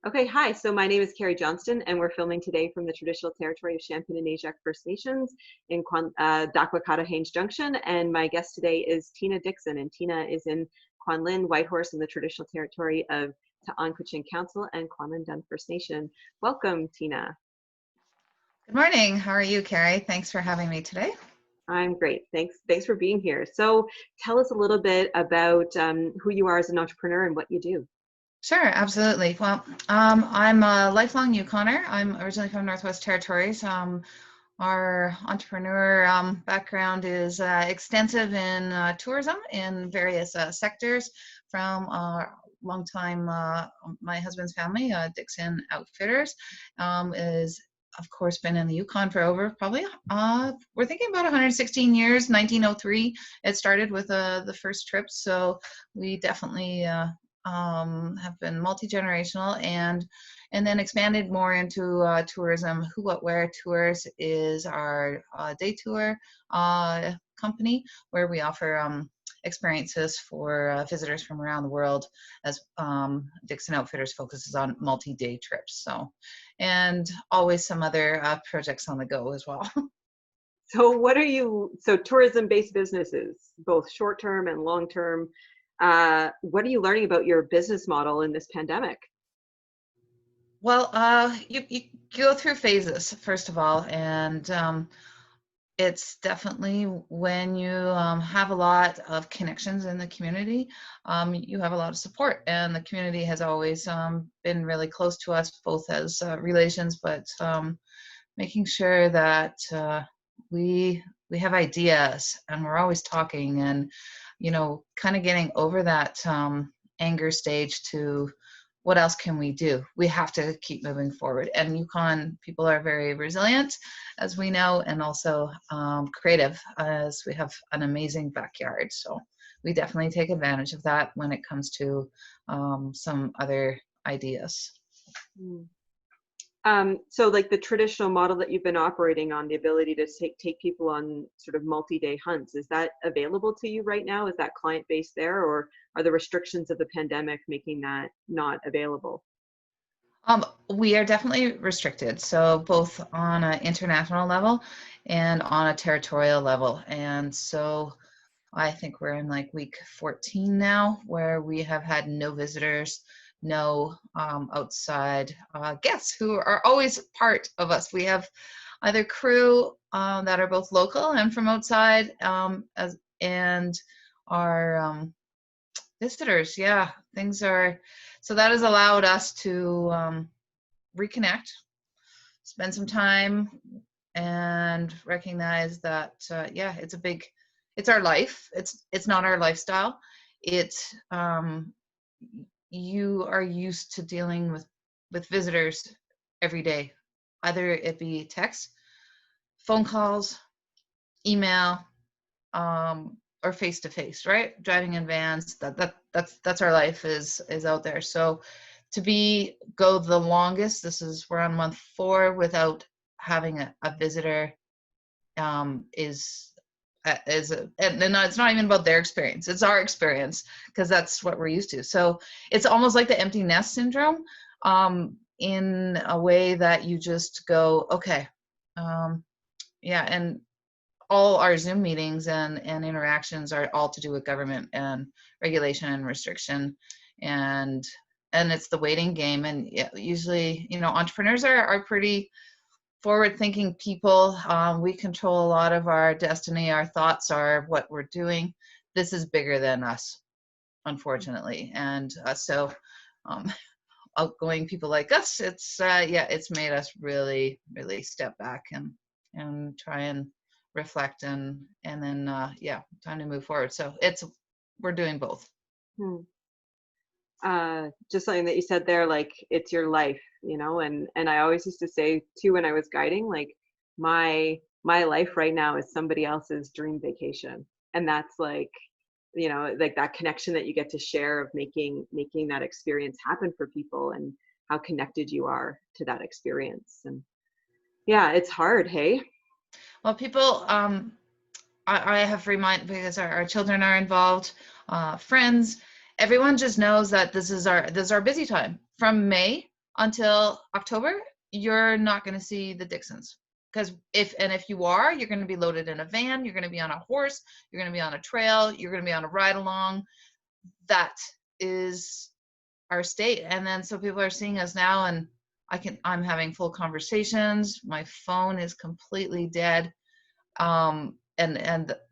Okay, hi. So my name is Carrie Johnston, and we're filming today from the traditional territory of Champagnat First Nations in Dakwakata-Haines Junction. And my guest today is Teena Dickson, and Teena is in Kwanlin Whitehorse in the traditional territory of Ta'anquichin Council and Kwanlin Dun First Nation. Welcome, Teena. Good morning. How are you, Carrie? Thanks for having me today. I'm great. Thanks for being here. So tell us a little bit about who you are as an entrepreneur and what you do. Sure, absolutely. Well, I'm a lifelong Yukoner. I'm originally from Northwest Territories. Our entrepreneur background is extensive in tourism in various sectors from long time, my husband's family, Dickson Outfitters, is of course been in the Yukon for over probably, we're thinking about 116 years, 1903. It started with the first trip. So we definitely have been multi-generational and then expanded more into tourism. Who, What, Where Tours is our day tour company where we offer experiences for visitors from around the world, as Dickson Outfitters focuses on multi-day trips. So, and always some other projects on the go as well. So so tourism-based businesses, both short-term and long-term, what are you learning about your business model in this pandemic? Well, you go through phases, first of all, and it's definitely when you have a lot of connections in the community, you have a lot of support, and the community has always been really close to us, both as relations, but making sure that we have ideas, and we're always talking, and kind of getting over that anger stage to what else can we do? We have to keep moving forward. And Yukon people are very resilient, as we know, and also creative, as we have an amazing backyard. So we definitely take advantage of that when it comes to some other ideas. So like the traditional model that you've been operating on, the ability to take people on sort of multi-day hunts, is that available to you right now? Is that client base there, or are the restrictions of the pandemic making that not available? We are definitely restricted, so both on an international level and on a territorial level. And so I think we're in like week 14 now, where we have had no visitors, no outside guests who are always part of us. We have either crew that are both local and from outside, and our visitors. Yeah, things are, so that has allowed us to reconnect, spend some time, and recognize that yeah, it's our life. It's not our lifestyle. It's you are used to dealing with visitors every day, either it be text, phone calls, email, or face to face, right? Driving in vans. That's our life is out there. So to go the longest, we're on month 4 without having a visitor, and it's not even about their experience, it's our experience, because that's what we're used to. So it's almost like the empty nest syndrome, in a way that you just go, okay, yeah. And all our Zoom meetings and interactions are all to do with government and regulation and restriction, and it's the waiting game. And usually, entrepreneurs are pretty forward-thinking people. We control a lot of our destiny. Our thoughts are what we're doing. This is bigger than us, unfortunately. And so outgoing people like us, it's made us really, really step back and try and reflect, and then time to move forward. So we're doing both. Just something that you said there, like it's your life, and I always used to say too, when I was guiding, like my life right now is somebody else's dream vacation. And that's like, like that connection that you get to share of making that experience happen for people, and how connected you are to that experience. And yeah, it's hard. Hey. Well, people, I have reminded, because our children are involved, friends, everyone just knows that this is our busy time from May until October, you're not going to see the Dicksons. Because if you are, you're going to be loaded in a van, you're going to be on a horse, you're going to be on a trail, you're going to be on a ride along. That is our state. And then so people are seeing us now, and I'm having full conversations. My phone is completely dead. And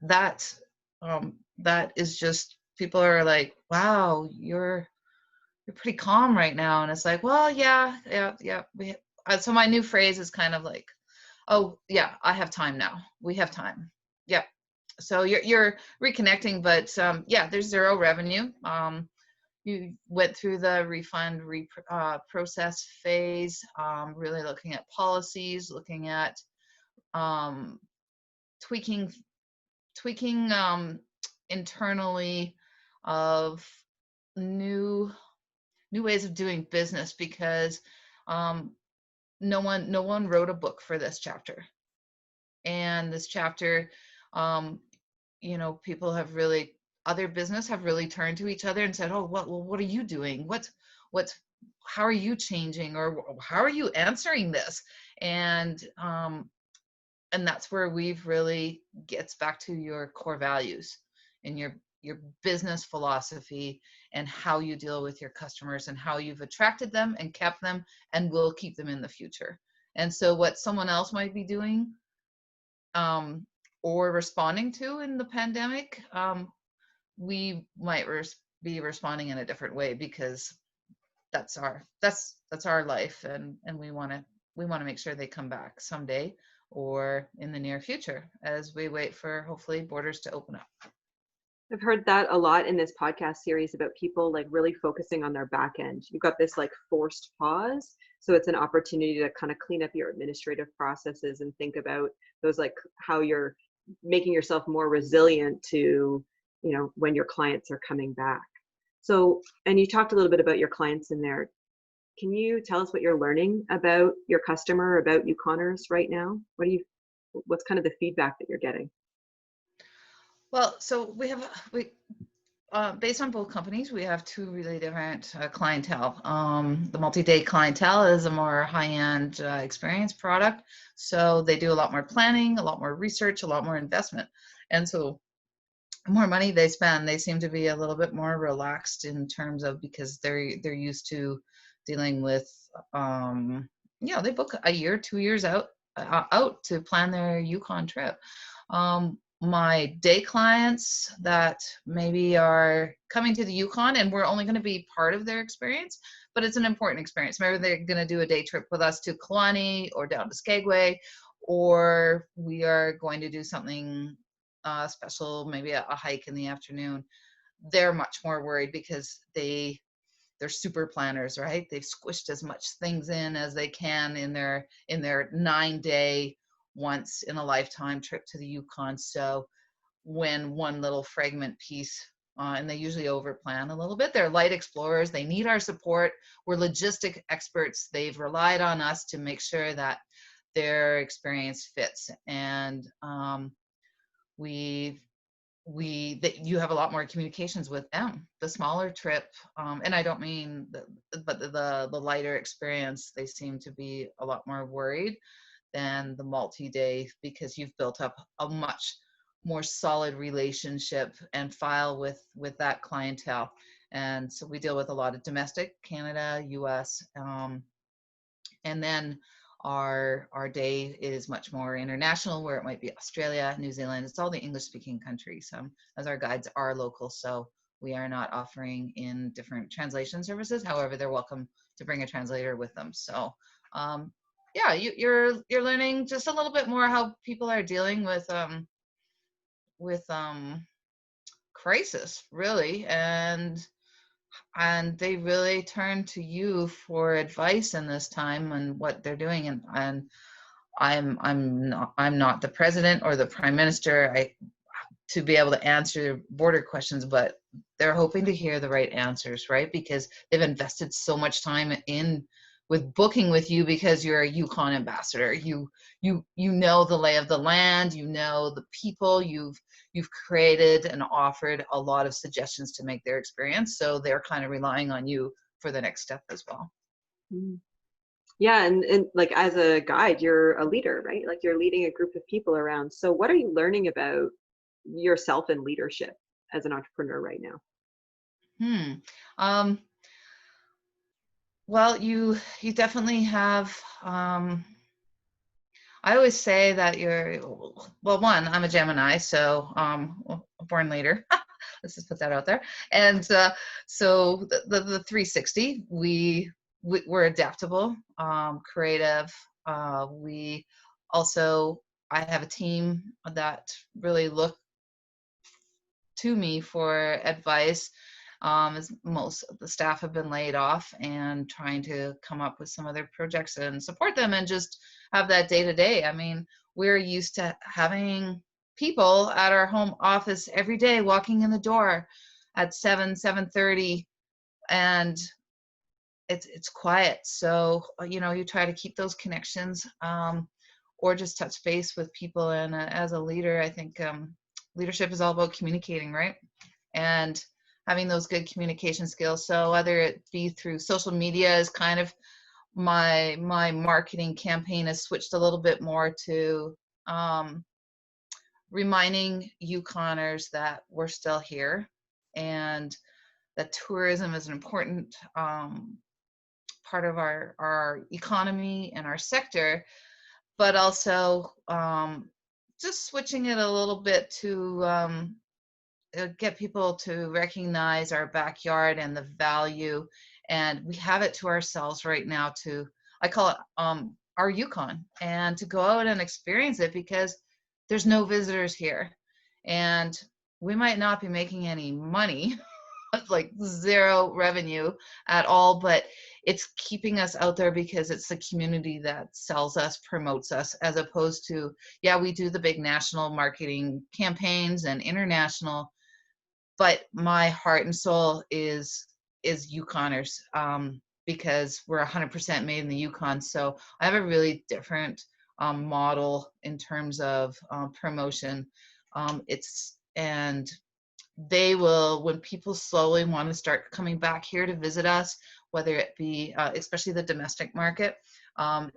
that is just, people are like, wow, you're pretty calm right now. And it's like, well, yeah. So my new phrase is kind of like, oh yeah, I have time now. We have time. Yep. So you're reconnecting, but yeah, there's zero revenue. You went through the refund process phase, really looking at policies, looking at um, tweaking internally of new ways of doing business, because no one wrote a book for this chapter. And this chapter, people have really, other business have really turned to each other and said, oh, what are you doing? How are you changing, or how are you answering this? And that's where we've really gets back to your core values and your business philosophy, and how you deal with your customers, and how you've attracted them and kept them and will keep them in the future. And so what someone else might be doing or responding to in the pandemic, we might be responding in a different way, because that's our life, and we want to make sure they come back someday, or in the near future, as we wait for, hopefully, borders to open up. I've heard that a lot in this podcast series about people like really focusing on their back end. You've got this like forced pause. So it's an opportunity to kind of clean up your administrative processes and think about those, like how you're making yourself more resilient to, when your clients are coming back. So, and you talked a little bit about your clients in there. Can you tell us what you're learning about your customer, about Yukoners right now? What's kind of the feedback that you're getting? Well, so we based on both companies, we have two really different clientele. The multi-day clientele is a more high-end experience product. So they do a lot more planning, a lot more research, a lot more investment. And so the more money they spend, they seem to be a little bit more relaxed in terms of, because they're used to dealing with, they book a year, 2 years out to plan their Yukon trip. My day clients that maybe are coming to the Yukon, and we're only going to be part of their experience, but it's an important experience. Maybe they're going to do a day trip with us to Kalani or down to Skagway, or we are going to do something special, maybe a hike in the afternoon. They're much more worried, because they're super planners, right? They've squished as much things in as they can in their 9-day once in a lifetime trip to the Yukon. So when one little fragment piece, and they usually overplan a little bit, they're light explorers, they need our support. We're logistic experts. They've relied on us to make sure that their experience fits. And you have a lot more communications with them. The smaller trip, and I don't mean but the lighter experience, they seem to be a lot more worried than the multi-day, because you've built up a much more solid relationship and file with that clientele. And so we deal with a lot of domestic, Canada, US, and then our day is much more international, where it might be Australia, New Zealand. It's all the English-speaking countries, as our guides are local. So we are not offering in different translation services. However, they're welcome to bring a translator with them. So yeah, you're learning just a little bit more how people are dealing with crisis, really, and they really turn to you for advice in this time and what they're doing. And I'm not the president or the prime minister to be able to answer border questions, but they're hoping to hear the right answers, right? Because they've invested so much time with booking with you, because you're a Yukon ambassador. You know the lay of the land, you know the people, you've created and offered a lot of suggestions to make their experience. So they're kind of relying on you for the next step as well. Yeah, and like as a guide, you're a leader, right? Like you're leading a group of people around. So what are you learning about yourself and leadership as an entrepreneur right now? Hmm. Um, well, you definitely have. I always say that you're, well, one, I'm a Gemini, so a born leader. Let's just put that out there. And so the 360, we're adaptable, creative. We also, I have a team that really look to me for advice, as most of the staff have been laid off, and trying to come up with some other projects and support them and just have that day to day. I mean, we're used to having people at our home office every day walking in the door at 7:30, and it's quiet. So you try to keep those connections, or just touch base with people. And as a leader, I think leadership is all about communicating, right? And having those good communication skills. So whether it be through social media, is kind of my marketing campaign has switched a little bit more to um, reminding Yukoners that we're still here, and that tourism is an important part of our economy and our sector, but also just switching it a little bit to get people to recognize our backyard and the value, and we have it to ourselves right now to, I call it our Yukon, and to go out and experience it, because there's no visitors here, and we might not be making any money, like zero revenue at all, but it's keeping us out there because it's the community that sells us, promotes us, as opposed to, yeah, we do the big national marketing campaigns and international, but my heart and soul is Yukoners, because we're 100% made in the Yukon. So I have a really different model in terms of promotion. It's and they will, when people slowly want to start coming back here to visit us, whether it be especially the domestic market,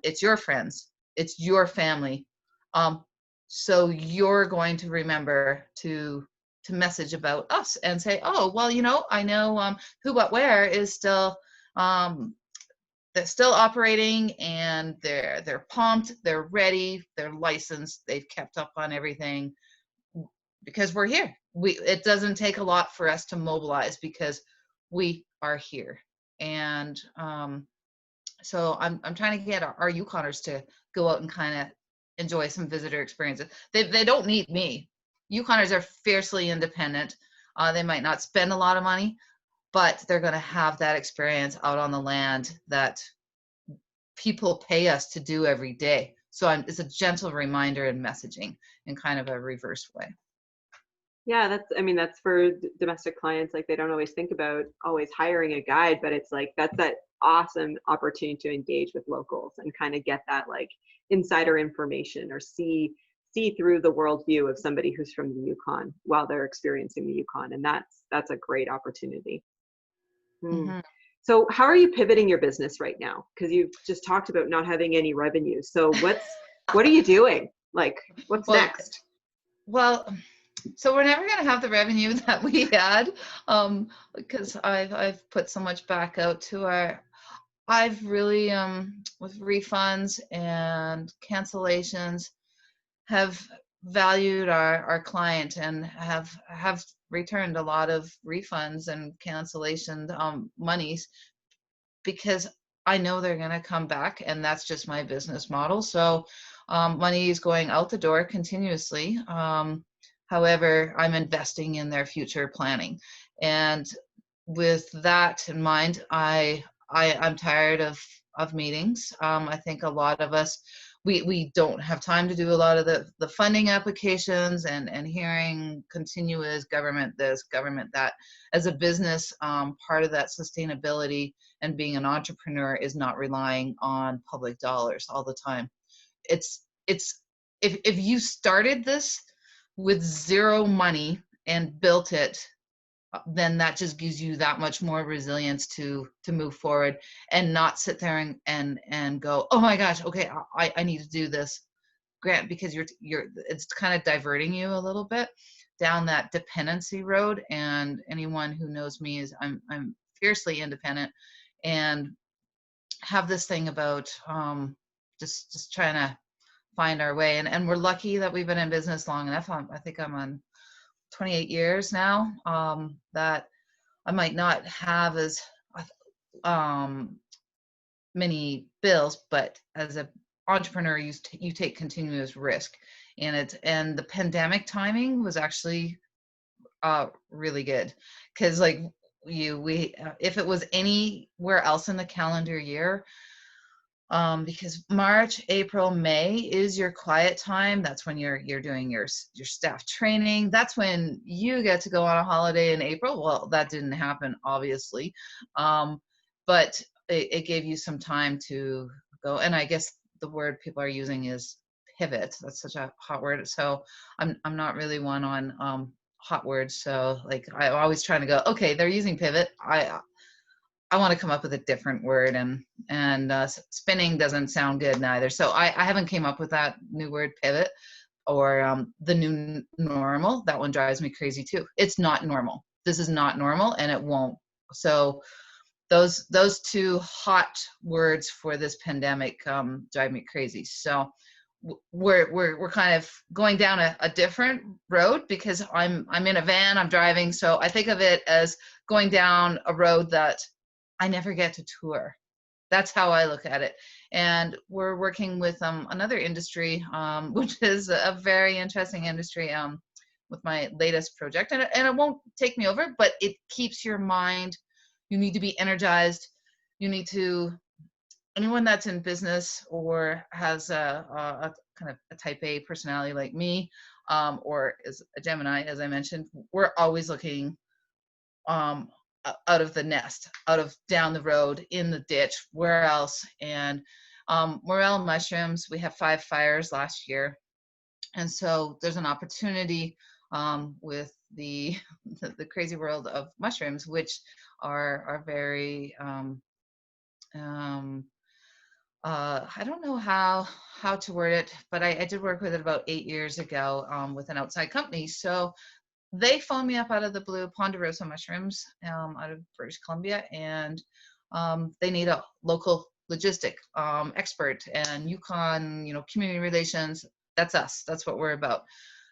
it's your friends, it's your family, so you're going to remember to message about us and say, oh, well, I know who what where is still, um, they're still operating, and they're pumped, they're ready, they're licensed, they've kept up on everything, because we're here. It doesn't take a lot for us to mobilize, because we are here. And so I'm trying to get our Yukoners to go out and kind of enjoy some visitor experiences. They don't need me. Yukoners are fiercely independent. They might not spend a lot of money, but they're going to have that experience out on the land that people pay us to do every day. So it's a gentle reminder and messaging in kind of a reverse way. Yeah, I mean, that's for domestic clients. Like they don't always think about always hiring a guide, but it's like that's that awesome opportunity to engage with locals and kind of get that like insider information, or see through the worldview of somebody who's from the Yukon while they're experiencing the Yukon, and that's a great opportunity. Hmm. Mm-hmm. So how are you pivoting your business right now? Because you've just talked about not having any revenue. So what are you doing? Like what's Well, next? well, so we're never going to have the revenue that we had, because I've put so much back out to our. I've really, with refunds and cancellations, have valued our client, and have returned a lot of refunds and cancellation monies, because I know they're going to come back, and that's just my business model. So money is going out the door continuously. However, I'm investing in their future planning, and with that in mind, I'm tired of meetings. I think a lot of us, we don't have time to do a lot of the funding applications, and hearing continuous government this, government that. As a business, part of that sustainability and being an entrepreneur is not relying on public dollars all the time. It's if you started this with zero money and built it, then that just gives you that much more resilience to move forward and not sit there and go, oh my gosh, okay, I need to do this grant, because you're it's kind of diverting you a little bit down that dependency road. And anyone who knows me is I'm fiercely independent and have this thing about just trying to find our way. And we're lucky that we've been in business long enough. I think I'm on 28 years now, that I might not have as um, many bills, but as an entrepreneur, you take continuous risk. And the pandemic timing was actually really good, because like we if it was anywhere else in the calendar year, because March, April, May is your quiet time. That's when you're doing your staff training. That's when you get to go on a holiday in April. Well, that didn't happen, obviously, but it gave you some time to go. And I guess the word people are using is pivot. That's such a hot word. So I'm not really one on hot words. So like I'm always trying to go, okay, they're using pivot. I want to come up with a different word, and spinning doesn't sound good neither. So I haven't came up with that new word, pivot, or the new normal. That one drives me crazy too. It's not normal. This is not normal, and it won't. So those two hot words for this pandemic drive me crazy. So we're kind of going down a different road, because I'm in a van, I'm driving. So I think of it as going down a road that I never get to tour. That's how I look at it. And we're working with another industry, which is a very interesting industry, with my latest project. And it won't take me over, but it keeps your mind. You need to be energized. You need to, anyone that's in business or has a kind of a type A personality like me, or is a Gemini, as I mentioned, we're always looking out of the nest, out of down the road, in the ditch, where else. And morel mushrooms, we have 5 fires last year. And so there's an opportunity with the crazy world of mushrooms, which are very, I don't know how to word it, but I did work with it about 8 years ago with an outside company. So they phoned me up out of the blue, Ponderosa Mushrooms, out of British Columbia, and they need a local logistic expert, and Yukon, community relations. That's us. That's what we're about.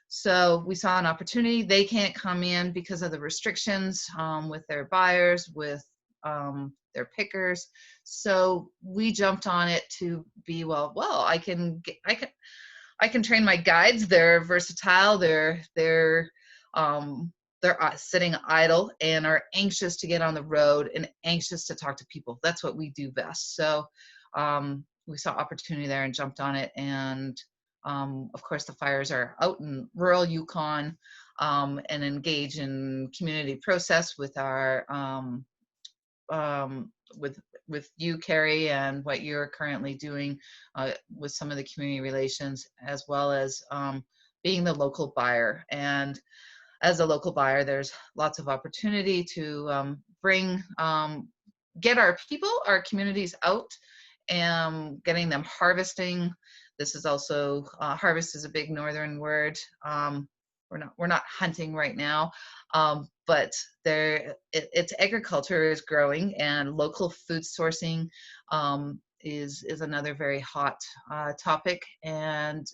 So we saw an opportunity. They can't come in because of the restrictions with their buyers, with their pickers. So we jumped on it to be I can train my guides. They're versatile. They're sitting idle and are anxious to get on the road and anxious to talk to people. That's what we do best. So we saw opportunity there and jumped on it. And of course, the fires are out in rural Yukon, and engage in community process with our with you, Carrie, and what you're currently doing with some of the community relations, as well as being the local buyer. And as a local buyer, there's lots of opportunity to get our people, our communities out, and getting them harvesting. This is also harvest is a big northern word. We're not hunting right now, but it's agriculture is growing, and local food sourcing is another very hot topic. And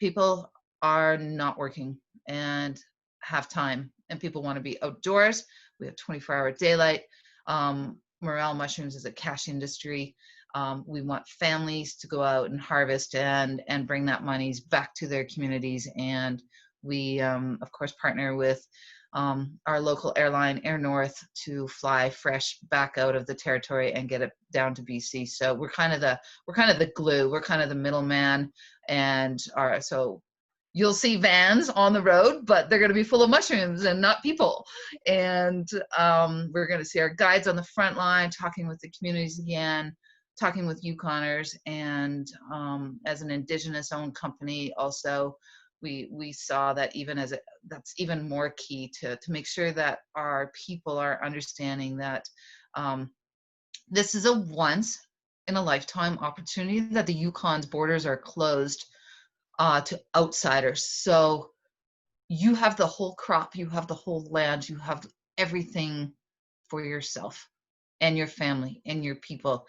people are not working and have time, and people want to be outdoors. We have 24-hour daylight. Morel mushrooms is a cash industry. We want families to go out and harvest and bring that monies back to their communities. And we, of course, partner with our local airline, Air North, to fly fresh back out of the territory and get it down to BC. So we're kind of the glue. We're kind of the middleman. And so you'll see vans on the road, but they're going to be full of mushrooms and not people. And we're going to see our guides on the front line, talking with the communities again, talking with Yukoners, and as an Indigenous-owned company, also we saw that even as that's even more key to make sure that our people are understanding that this is a once in a lifetime opportunity, that the Yukon's borders are closed to outsiders. So you have the whole crop, you have the whole land, you have everything for yourself and your family and your people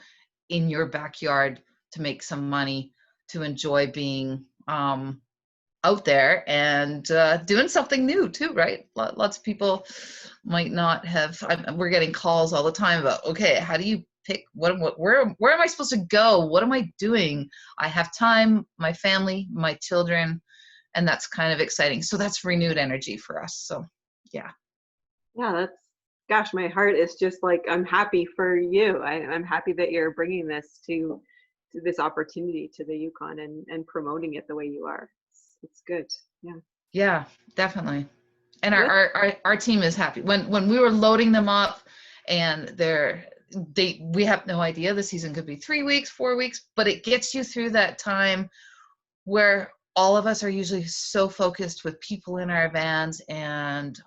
in your backyard to make some money, to enjoy being out there and doing something new too, right? Lots of people might not have. We're getting calls all the time about, okay, how do you pick where am I supposed to go? What am I doing? I have time, my family, my children, and that's kind of exciting. So that's renewed energy for us. So yeah. Yeah, that's, gosh, my heart is just like, I'm happy for you. I'm happy that you're bringing this to this opportunity to the Yukon and promoting it the way you are. It's good. Yeah. Yeah, definitely. And What? our team is happy. When we were loading them up, and we have no idea, the season could be 3 weeks, 4 weeks, but it gets you through that time where all of us are usually so focused with people in our vans, and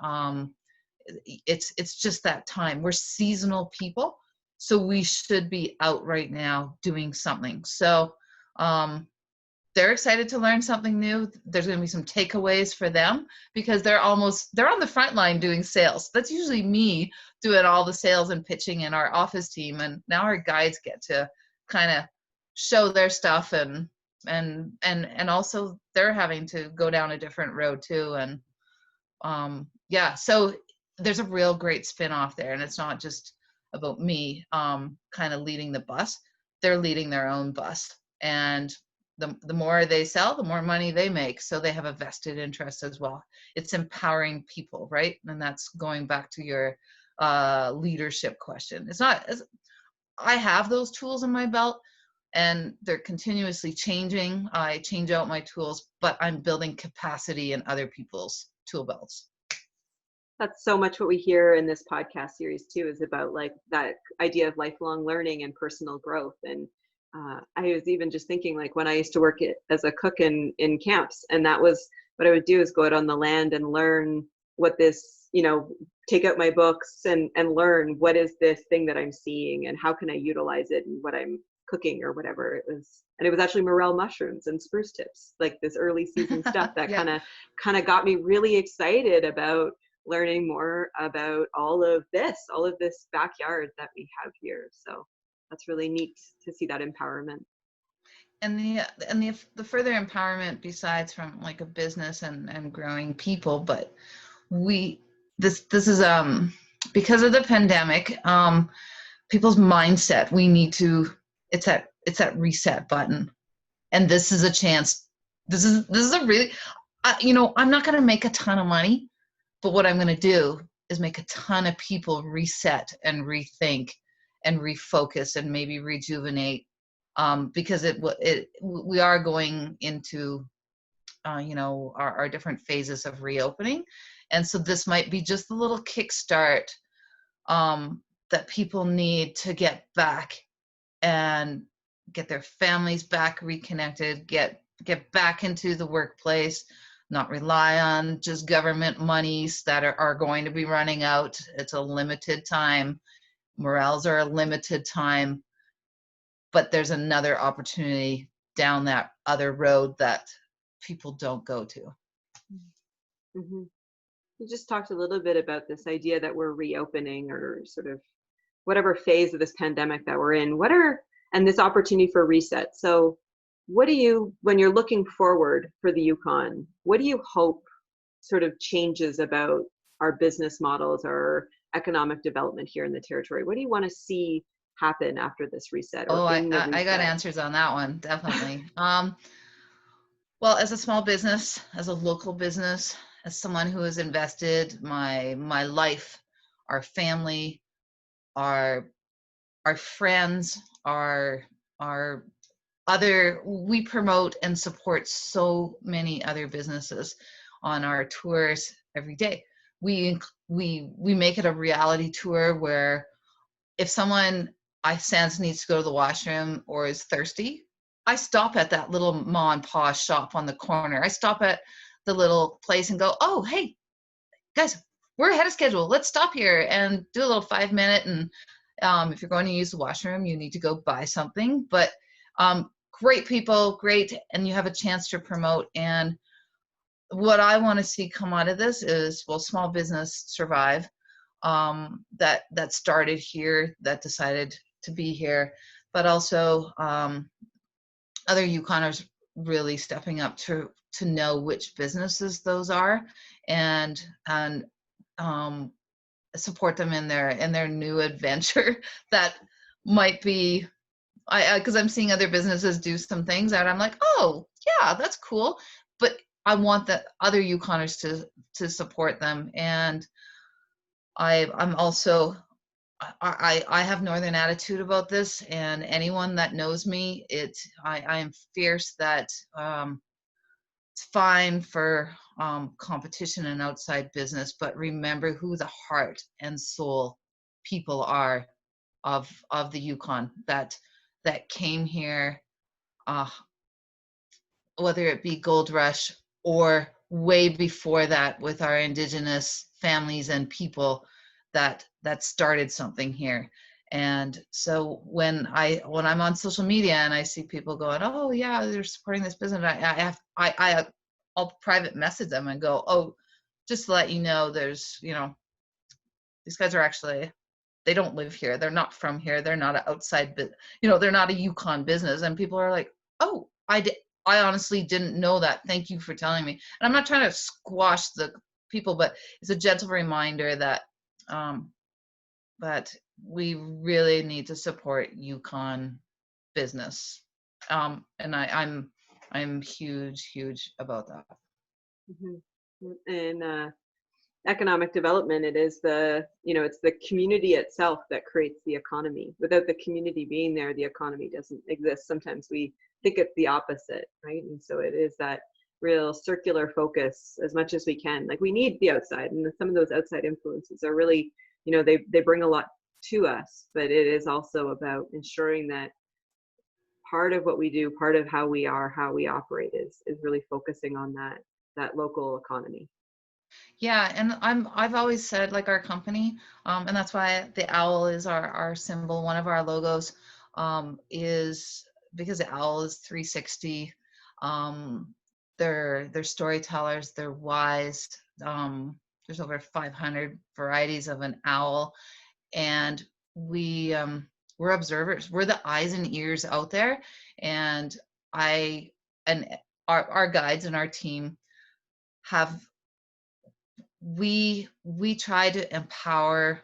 it's just that time. We're seasonal people, so we should be out right now doing something. So they're excited to learn something new. There's going to be some takeaways for them, because they're on the front line doing sales. That's usually me doing all the sales and pitching in our office team, and now our guides get to kind of show their stuff, and also they're having to go down a different road too. And yeah, so there's a real great spin-off there, and it's not just about me kind of leading the bus. They're leading their own bus, and the more they sell, the more money they make. So they have a vested interest as well. It's empowering people, right? And that's going back to your leadership question. I have those tools in my belt, and they're continuously changing. I change out my tools, but I'm building capacity in other people's tool belts. That's so much what we hear in this podcast series too, is about like that idea of lifelong learning and personal growth. And I was even just thinking, like, when I used to work as a cook in camps, and that was what I would do, is go out on the land and learn what this, take out my books and learn what is this thing that I'm seeing, and how can I utilize it in what I'm cooking or whatever it was. And it was actually morel mushrooms and spruce tips, like this early season stuff that Yeah. kind of got me really excited about learning more about all of this backyard that we have here. So that's really neat to see that empowerment. And the further empowerment, besides from like a business and growing people, but this is because of the pandemic, people's mindset, we need to, it's that reset button. And this is a chance. This is a really, I'm not going to make a ton of money, but what I'm going to do is make a ton of people reset and rethink and refocus and maybe rejuvenate, because we are going into our different phases of reopening. And so this might be just a little kickstart that people need to get back and get their families back reconnected, get back into the workplace, not rely on just government monies that are going to be running out. It's a limited time. Morels are a limited time, but there's another opportunity down that other road that people don't go to. Mm-hmm. You just talked a little bit about this idea that we're reopening, or sort of whatever phase of this pandemic that we're in. And this opportunity for reset. So what do you, when you're looking forward for the Yukon, what do you hope sort of changes about our business models, our economic development here in the territory? What do you want to see happen after this reset, or in the reset? I got answers on that one, definitely. Well, as a small business, as a local business, as someone who has invested my life, our family, our friends, our we promote and support so many other businesses on our tours every day. We make it a reality tour where if someone I sense needs to go to the washroom or is thirsty, I stop at that little ma and pa shop on the corner. I stop at the little place and go, oh, hey, guys, we're ahead of schedule. Let's stop here and do a little 5 minute. And if you're going to use the washroom, you need to go buy something. But great people, great, and you have a chance to promote. And what I want to see come out of this is, well, small business survive, that started here, that decided to be here, but also other Yukoners really stepping up to know which businesses those are, and support them in their new adventure that might be, because I'm seeing other businesses do some things that I'm like, oh yeah, that's cool, but I want the other Yukoners to support them. And I'm also, I have Northern attitude about this, and anyone that knows me, I am fierce that it's fine for competition and outside business, but remember who the heart and soul people are of the Yukon that came here, uh, whether it be gold rush or way before that with our indigenous families and people that started something here. And so when I'm on social media and I see people going, oh yeah, they're supporting this business, I'll private message them and go, oh, just to let you know, there's, these guys are actually, they don't live here, they're not from here, they're not an outside, they're not a Yukon business. And people are like, oh, I honestly didn't know that, thank you for telling me. And I'm not trying to squash the people, but it's a gentle reminder that we really need to support Yukon business, and I'm huge about that. Mm-hmm. And economic development, it is it's the community itself that creates the economy. Without the community being there, the economy doesn't exist. Sometimes we think it's the opposite, right? And so it is that real circular focus as much as we can. Like, we need the outside, and some of those outside influences are really, they bring a lot to us, but it is also about ensuring that part of what we do, part of how we operate is really focusing on that local economy. Yeah, and I've always said, like, our company, and that's why the owl is our symbol. One of our logos is because the owl is 360. They're storytellers. They're wise. There's over 500 varieties of an owl, and we're observers. We're the eyes and ears out there, and our guides and our team have, we try to empower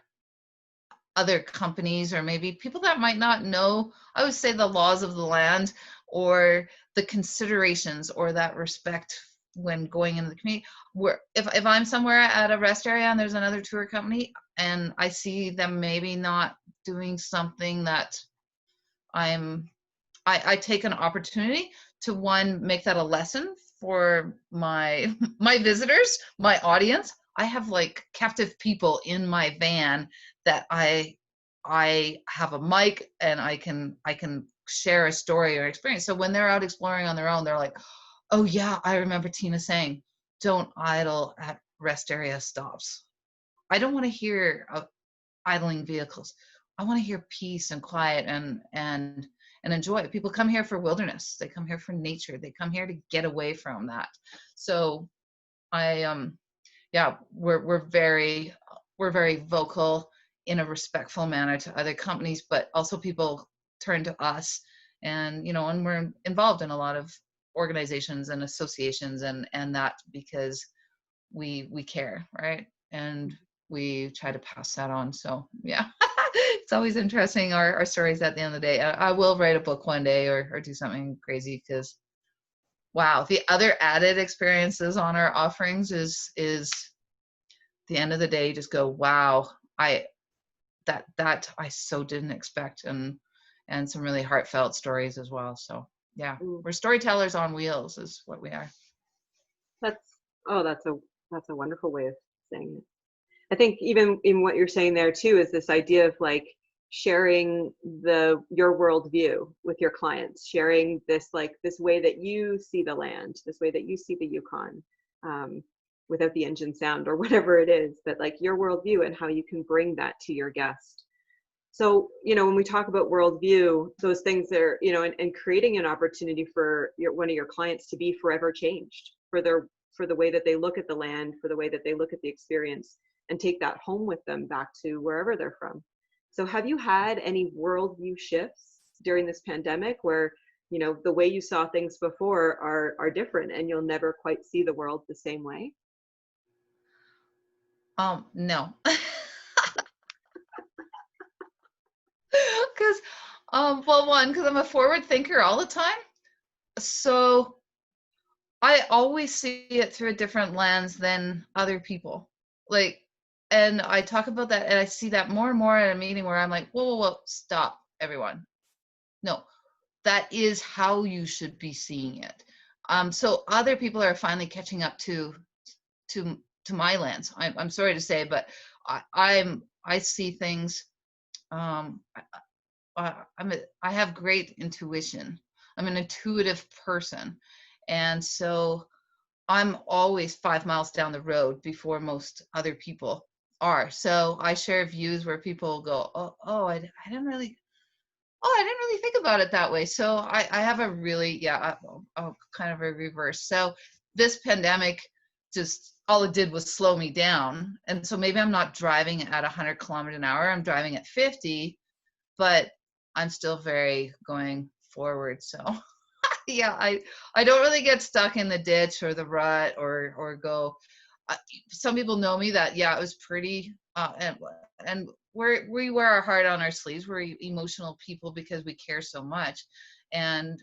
other companies, or maybe people that might not know, I would say, the laws of the land, or the considerations, or that respect when going into the community. Where if I'm somewhere at a rest area and there's another tour company and I see them maybe not doing something that I take an opportunity to, one, make that a lesson for my visitors, my audience. I have like captive people in my van that I have a mic and I can share a story or experience. So when they're out exploring on their own, they're like, oh yeah, I remember Teena saying, don't idle at rest area stops. I don't want to hear of idling vehicles. I want to hear peace and quiet and enjoy. People come here for wilderness. They come here for nature. They come here to get away from that. So we're very vocal in a respectful manner to other companies, but also people turn to us, and and we're involved in a lot of organizations and associations and that because we care, right? And we try to pass that on. So yeah. It's always interesting, our stories at the end of the day. I will write a book one day, or do something crazy, because wow, the other added experiences on our offerings is the end of the day, just go, wow, I so didn't expect, and some really heartfelt stories as well. So yeah, we're storytellers on wheels is what we are. That's a wonderful way of saying it. I think even in what you're saying there too is this idea of like sharing your worldview with your clients, sharing this way that you see the land, this way that you see the Yukon, without the engine sound or whatever it is, but like your worldview and how you can bring that to your guest. So, when we talk about worldview, those things are, and creating an opportunity for one of your clients to be forever changed for the way that they look at the land, for the way that they look at the experience, and take that home with them back to wherever they're from. So have you had any worldview shifts during this pandemic where, the way you saw things before are different and you'll never quite see the world the same way? No. Because, well, one, because I'm a forward thinker all the time. So I always see it through a different lens than other people. Like, and I talk about that and I see that more and more at a meeting where I'm like, whoa, whoa, whoa, stop, everyone. No, that is how you should be seeing it. So other people are finally catching up to my lens. I'm sorry to say, but I see things. Um, I have great intuition. I'm an intuitive person, and so I'm always 5 miles down the road before most other people are. So I share views where people go, oh, I didn't really think about it that way. So I have a really, kind of a reverse. So this pandemic just, all it did was slow me down. And so maybe I'm not driving at 100 kilometers an hour. I'm driving at 50, but I'm still very going forward. So yeah, I don't really get stuck in the ditch or the rut or go. Some people know me that, yeah, it was pretty, and we wear our heart on our sleeves. We're emotional people because we care so much. And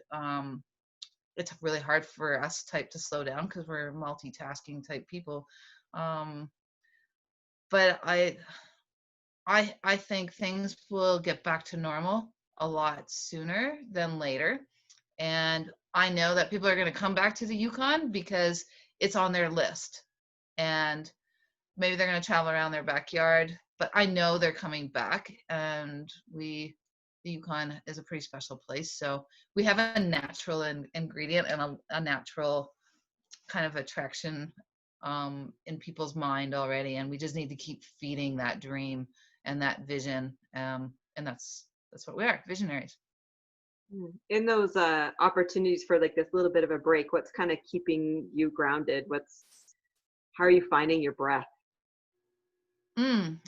it's really hard for us type to slow down because we're multitasking type people. Um, but I think things will get back to normal a lot sooner than later. And I know that people are going to come back to the Yukon because it's on their list. And maybe they're going to travel around their backyard, but I know they're coming back. And the Yukon is a pretty special place. So we have a natural ingredient and a natural kind of attraction in people's mind already. And we just need to keep feeding that dream and that vision. And that's what we are, visionaries. In those opportunities for like this little bit of a break, what's kind of keeping you grounded? How are you finding your breath? Well,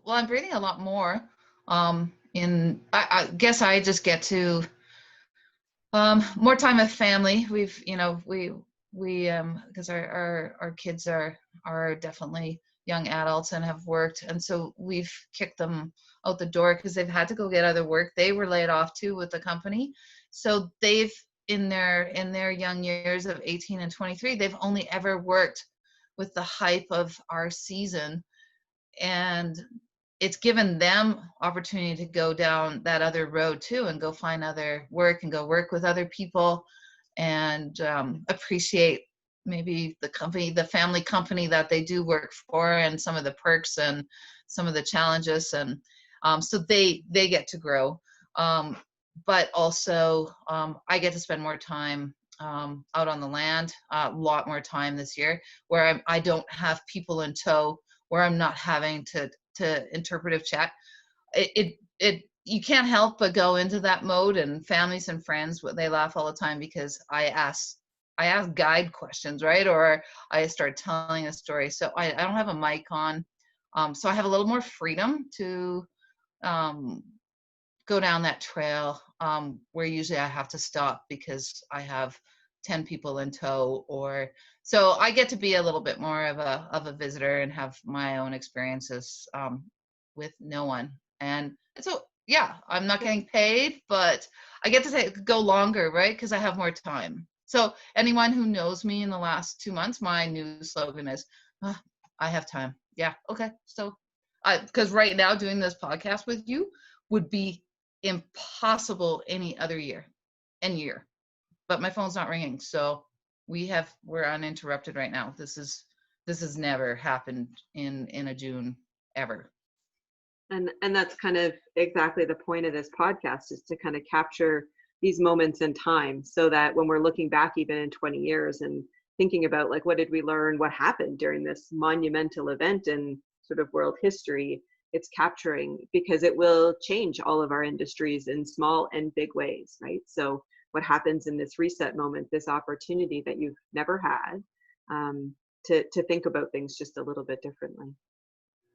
I'm breathing a lot more. I guess I just get to more time with family. We've, we because our kids are definitely young adults and have worked, and so we've kicked them out the door because they've had to go get other work. They were laid off too with the company, so they've in their young years of 18 and 23, they've only ever worked with the hype of our season, and it's given them opportunity to go down that other road too and go find other work and go work with other people and appreciate maybe the family company that they do work for and some of the perks and some of the challenges. And so they get to grow. But also I get to spend more time out on the land, a lot more time this year where I don't have people in tow, where I'm not having to interpretive chat. It you can't help but go into that mode, and families and friends, they laugh all the time because I ask guide questions, right? Or I start telling a story. So I don't have a mic on. So I have a little more freedom to go down that trail where usually I have to stop because I have 10 people in tow, or so I get to be a little bit more of a visitor and have my own experiences with no one. And so yeah, I'm not getting paid, but I get to go longer, right? Because I have more time. So anyone who knows me in the last 2 months, my new slogan is, I have time. Yeah, okay. So because right now doing this podcast with you would be impossible any other year, but my phone's not ringing, so we're uninterrupted right now. This has never happened in a June ever. And that's kind of exactly the point of this podcast, is to kind of capture these moments in time so that when we're looking back even in 20 years and thinking about like, what did we learn, what happened during this monumental event in sort of world history, it's capturing, because it will change all of our industries in small and big ways, right? So what happens in this reset moment, this opportunity that you've never had, to think about things just a little bit differently.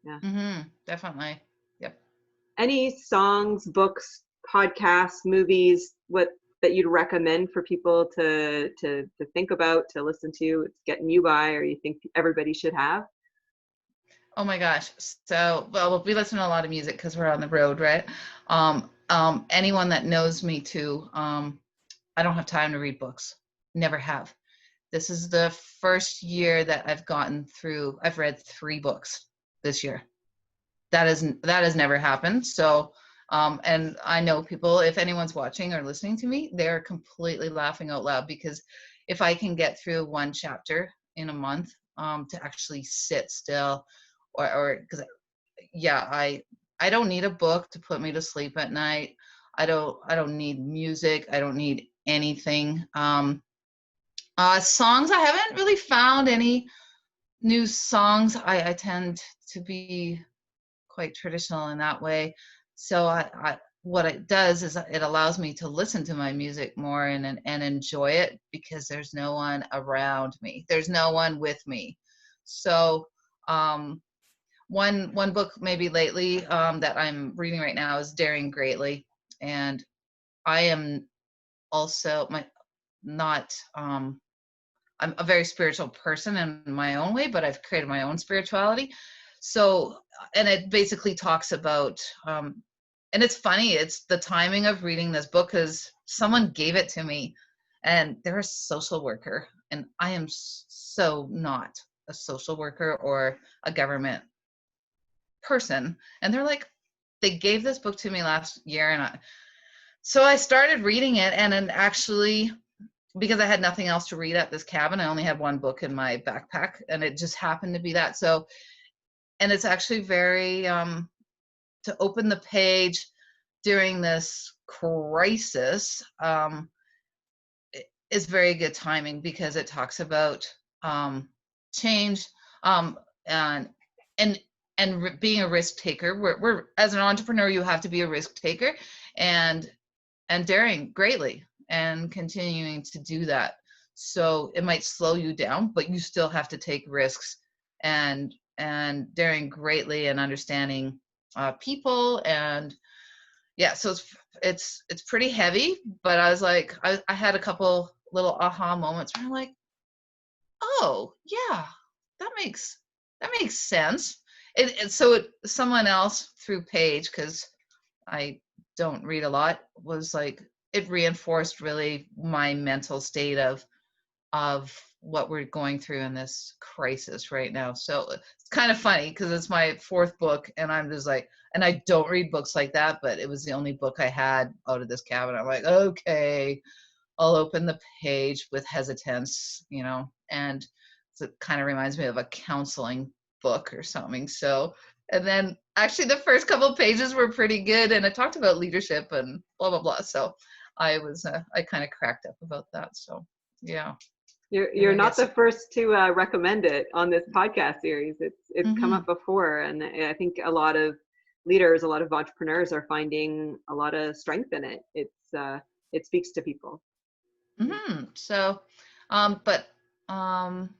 Yeah. Definitely. Yep. Any songs, books, podcasts, movies, what that you'd recommend for people to think about, to listen to, it's getting you by, or you think everybody should have? Oh my gosh. So, well, we listen to a lot of music because we're on the road, right? Anyone that knows me too, I don't have time to read books. Never have. This is the first year that I've read 3 books this year. That has never happened. So, and I know people, if anyone's watching or listening to me, they're completely laughing out loud, because if I can get through 1 chapter in a month, to actually sit still, or because yeah, I don't need a book to put me to sleep at night. I don't need music. I don't need anything. Songs, I haven't really found any new songs. I tend to be quite traditional in that way. So what it does is it allows me to listen to my music more and enjoy it, because there's no one around me. There's no one with me. So one book maybe lately that I'm reading right now is Daring Greatly, and I am also not I'm a very spiritual person in my own way, but I've created my own spirituality. So, and it basically talks about, and it's funny, it's the timing of reading this book, because someone gave it to me, and they're a social worker, and I am so not a social worker or a government person. And they're like, they gave this book to me last year, and so I started reading it, and then actually, because I had nothing else to read at this cabin, I only had 1 book in my backpack, and it just happened to be that. So, and it's actually very, to open the page during this crisis, is very good timing, because it talks about change, and and being a risk taker. We're as an entrepreneur, you have to be a risk taker, and daring greatly, and continuing to do that. So it might slow you down, but you still have to take risks, and daring greatly, and understanding people. And yeah, so it's pretty heavy, but I was like, I had a couple little aha moments where I'm like, oh yeah, that makes sense. Someone else through Page, because I don't read a lot, was like, it reinforced really my mental state of what we're going through in this crisis right now. So it's kind of funny, because it's my 4th book, and I'm just like, and I don't read books like that, but it was the only book I had out of this cabin. I'm like, okay, I'll open the page with hesitance, and so it kind of reminds me of a counseling book or something. So, and then actually the first couple of pages were pretty good, and it talked about leadership and blah, blah, blah. So I kind of cracked up about that. So yeah. You're I not guess. the first to recommend it on this podcast series. It's come Mm-hmm. up before, and I think a lot of leaders, a lot of entrepreneurs are finding a lot of strength in it. It speaks to people. Mm-hmm. So, but um,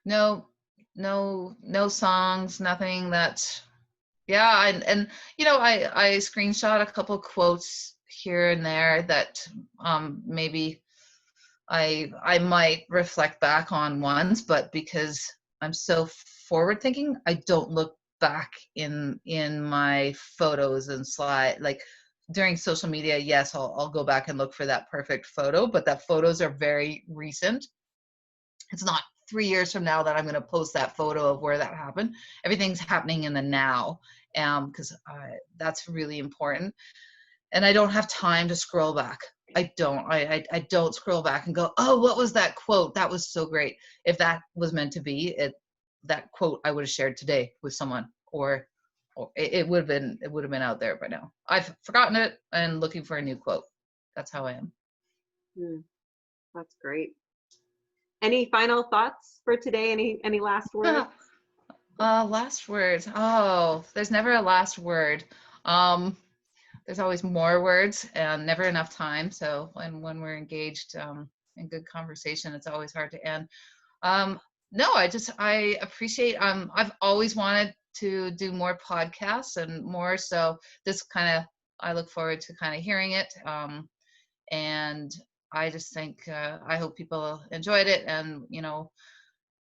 no, no songs, nothing that. Yeah, and I screenshot a couple quotes here and there that maybe I might reflect back on once, but because I'm so forward thinking, I don't look back in my photos and slide, like during social media. Yes, I'll go back and look for that perfect photo, but that photos are very recent. It's not 3 years from now that I'm going to post that photo of where that happened. Everything's happening in the now, because that's really important. And I don't have time to scroll back. I don't scroll back and go, oh, what was that quote? That was so great. If that was meant to be it, that quote I would have shared today with someone, or it would have been out there by now. I've forgotten it and looking for a new quote. That's how I am. Mm, that's great. Any final thoughts for today? Any last words? Last words. Oh, there's never a last word. There's always more words and never enough time. So when we're engaged in good conversation, it's always hard to end. No, I appreciate. I've always wanted to do more podcasts and more. So this kind of, I look forward to kind of hearing it. And I just think I hope people enjoyed it, and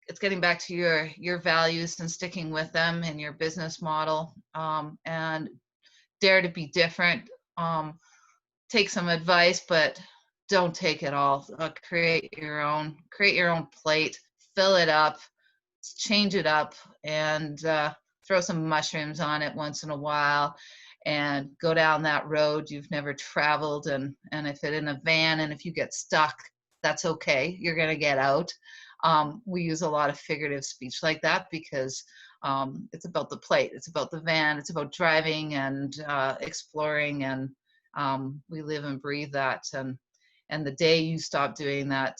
it's getting back to your values and sticking with them in your business model, and dare to be different. Take some advice, but don't take it all. Create your own plate, fill it up, change it up, and throw some mushrooms on it once in a while, and go down that road you've never traveled. And if it's in a van, and if you get stuck, that's okay. You're gonna get out. We use a lot of figurative speech like that because it's about the plate, it's about the van, it's about driving and exploring, and we live and breathe that. And the day you stop doing that,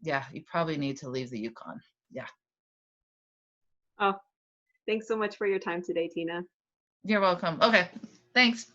yeah, you probably need to leave the Yukon. Yeah. Oh, thanks so much for your time today, Teena. You're welcome. Okay, thanks.